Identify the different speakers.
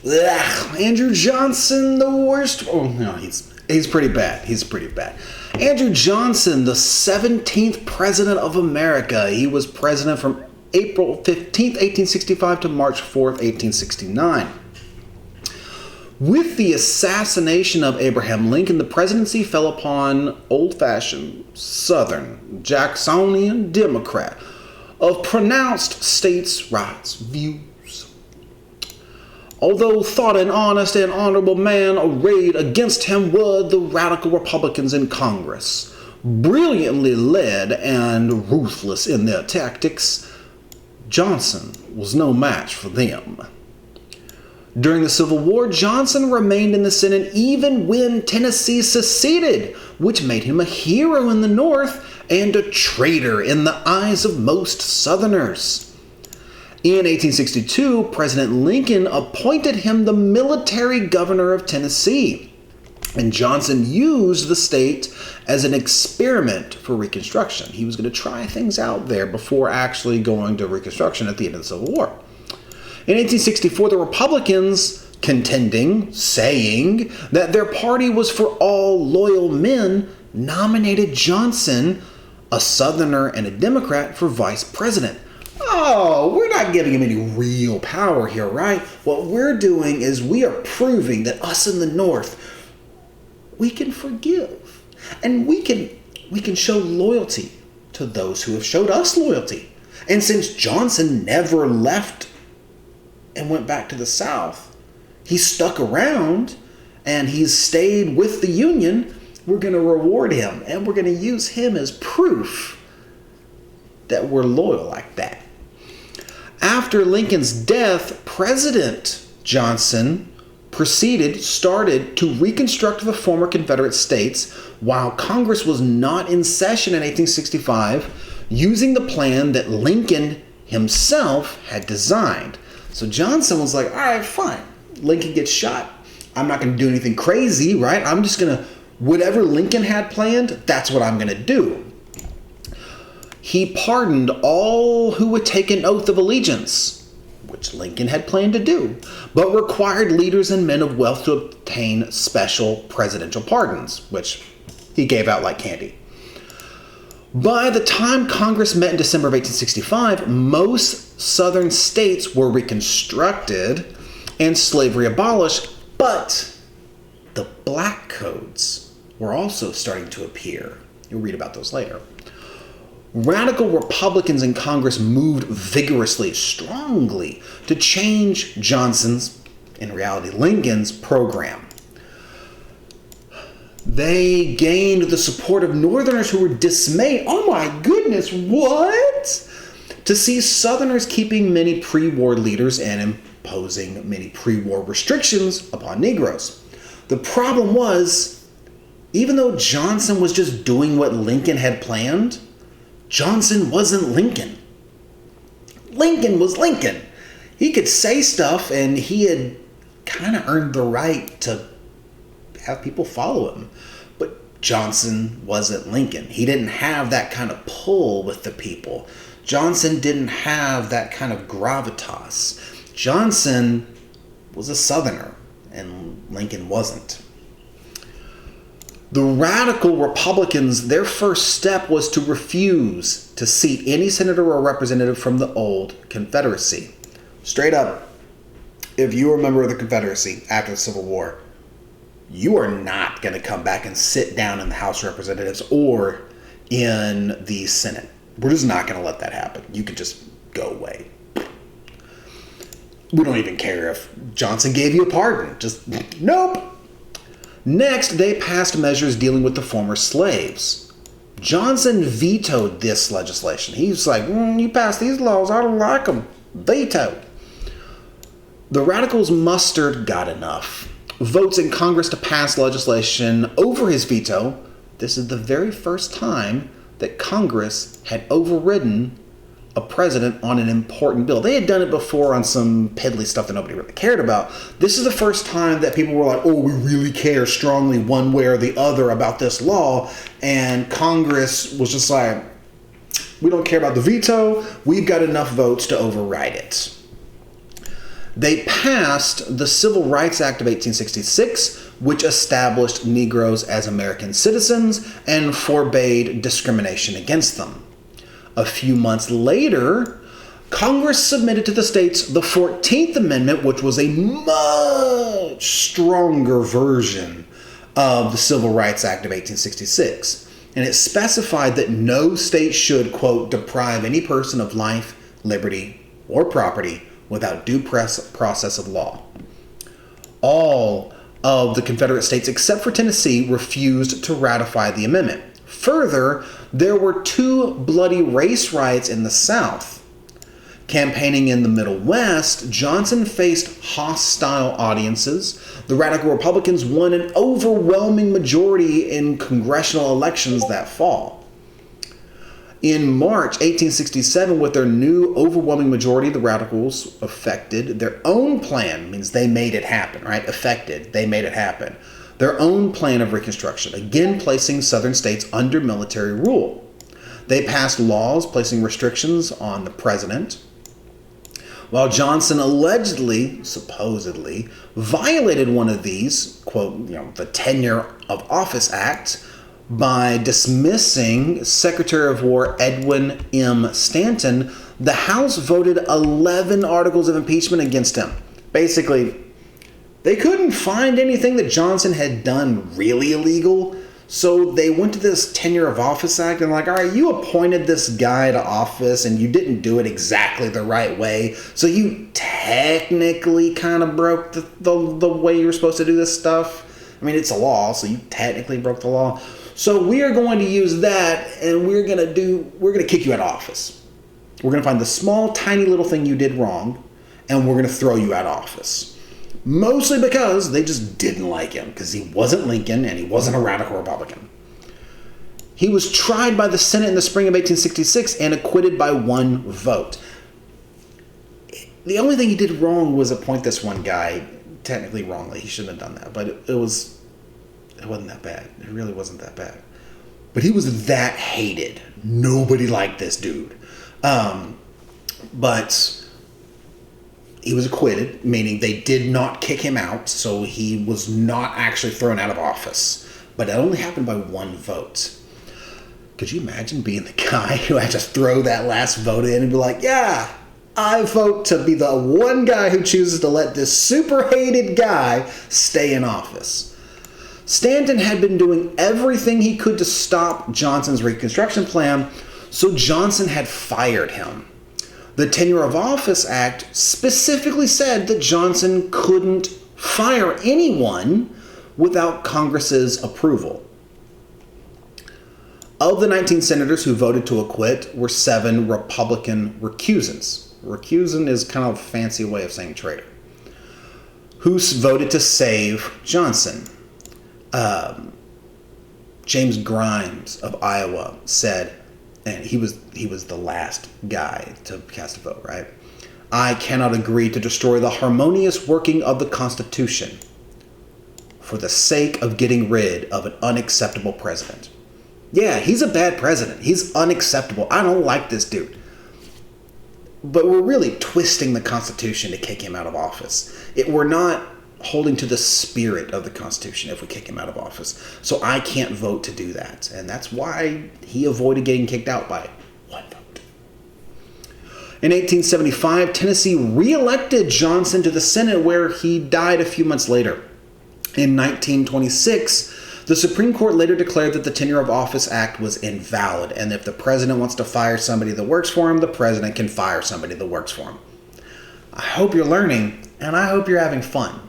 Speaker 1: Andrew Johnson, the worst. Oh no, he's pretty bad. He's pretty bad. Andrew Johnson, the 17th president of America. He was president from April 15th, 1865 to March 4th, 1869. With the assassination of Abraham Lincoln, the presidency fell upon old-fashioned Southern Jacksonian Democrat of pronounced states' rights views. Although thought an honest and honorable man, arrayed against him were the radical Republicans in Congress, brilliantly led and ruthless in their tactics. Johnson was no match for them. During the Civil War, Johnson remained in the Senate even when Tennessee seceded, which made him a hero in the North and a traitor in the eyes of most Southerners. In 1862, President Lincoln appointed him the military governor of Tennessee, and Johnson used the state as an experiment for Reconstruction. He was going to try things out there before actually going to Reconstruction at the end of the Civil War. In 1864, the Republicans contending, saying that their party was for all loyal men, nominated Johnson, a Southerner and a Democrat, for vice president. Oh, we're not giving him any real power here, right? What we're doing is we are proving that us in the North, we can forgive. And we can show loyalty to those who have showed us loyalty. And since Johnson never left and went back to the South, he stuck around and he's stayed with the Union, we're going to reward him and we're going to use him as proof that we're loyal like that. After Lincoln's death, President Johnson started to reconstruct the former Confederate states while Congress was not in session in 1865, using the plan that Lincoln himself had designed. So Johnson was like, all right, fine. Lincoln gets shot. I'm not going to do anything crazy, right? I'm just going to, whatever Lincoln had planned, that's what I'm going to do. He pardoned all who would take an oath of allegiance, which Lincoln had planned to do, but required leaders and men of wealth to obtain special presidential pardons, which he gave out like candy. By the time Congress met in December of 1865, most Southern states were reconstructed and slavery abolished, but the black codes were also starting to appear. You'll read about those later. Radical Republicans in Congress moved vigorously, strongly, to change Johnson's, in reality Lincoln's, program. They gained the support of Northerners who were dismayed. Oh my goodness, what? To see Southerners keeping many pre-war leaders and imposing many pre-war restrictions upon Negroes. The problem was, even though Johnson was just doing what Lincoln had planned, Johnson wasn't Lincoln. Lincoln was Lincoln. He could say stuff and he had kind of earned the right to have people follow him. But Johnson wasn't Lincoln. He didn't have that kind of pull with the people. Johnson didn't have that kind of gravitas. Johnson was a Southerner and Lincoln wasn't. The radical Republicans, their first step was to refuse to seat any senator or representative from the old Confederacy. Straight up, if you were a member of the Confederacy after the Civil War, you are not going to come back and sit down in the House of Representatives or in the Senate. We're just not going to let that happen. You can just go away. We don't even care if Johnson gave you a pardon. Just, nope. Next, they passed measures dealing with the former slaves. Johnson vetoed this legislation. He was like, you pass these laws, I don't like them. Veto. The radicals mustered got enough votes in Congress to pass legislation over his veto. This is the very first time that Congress had overridden a president on an important bill. They had done it before on some piddly stuff that nobody really cared about. This is the first time that people were like, oh, we really care strongly one way or the other about this law. And Congress was just like, we don't care about the veto. We've got enough votes to override it. They passed the Civil Rights Act of 1866, which established Negroes as American citizens and forbade discrimination against them. A few months later, Congress submitted to the states the 14th Amendment, which was a much stronger version of the Civil Rights Act of 1866. And it specified that no state should, quote, deprive any person of life, liberty, or property without due process of law. All of the Confederate states, except for Tennessee, refused to ratify the amendment. Further, there were 2 bloody race riots in the South. Campaigning in the Middle West, Johnson faced hostile audiences. The radical Republicans won an overwhelming majority in congressional elections that fall. In March 1867, with their new overwhelming majority, the radicals effected their own plan. Means they made it happen, right? Effected, they made it happen. Their own plan of Reconstruction, again placing Southern states under military rule. They passed laws placing restrictions on the president, while Johnson supposedly, violated one of these, quote, the Tenure of Office Act, by dismissing Secretary of War Edwin M. Stanton. The House voted 11 articles of impeachment against him. Basically, they couldn't find anything that Johnson had done really illegal, so they went to this Tenure of Office Act and like, all right, you appointed this guy to office and you didn't do it exactly the right way, so you technically kind of broke the way you were supposed to do this stuff. I mean, it's a law, so you technically broke the law. So we are going to use that, and we're going to kick you out of office. We're going to find the small, tiny little thing you did wrong, and we're going to throw you out of office. Mostly because they just didn't like him, because he wasn't Lincoln, and he wasn't a radical Republican. He was tried by the Senate in the spring of 1866 and acquitted by 1 vote. The only thing he did wrong was appoint this one guy, technically wrongly. He shouldn't have done that, but it wasn't that bad. It really wasn't that bad. But he was that hated. Nobody liked this dude. But he was acquitted, meaning they did not kick him out, so he was not actually thrown out of office. But it only happened by 1 vote. Could you imagine being the guy who had to throw that last vote in and be like, yeah, I vote to be the one guy who chooses to let this super hated guy stay in office. Stanton had been doing everything he could to stop Johnson's Reconstruction plan, so Johnson had fired him. The Tenure of Office Act specifically said that Johnson couldn't fire anyone without Congress's approval. Of the 19 senators who voted to acquit were 7 Republican recusants. Recusant is kind of a fancy way of saying traitor. Who voted to save Johnson. James Grimes of Iowa said, and he was the last guy to cast a vote, right? I cannot agree to destroy the harmonious working of the Constitution for the sake of getting rid of an unacceptable president. Yeah, he's a bad president. He's unacceptable. I don't like this dude. But we're really twisting the Constitution to kick him out of office. We're not holding to the spirit of the Constitution if we kick him out of office. So I can't vote to do that. And that's why he avoided getting kicked out by 1 vote. In 1875, Tennessee re-elected Johnson to the Senate, where he died a few months later. In 1926, the Supreme Court later declared that the Tenure of Office Act was invalid, and if the president wants to fire somebody that works for him, the president can fire somebody that works for him. I hope you're learning, and I hope you're having fun.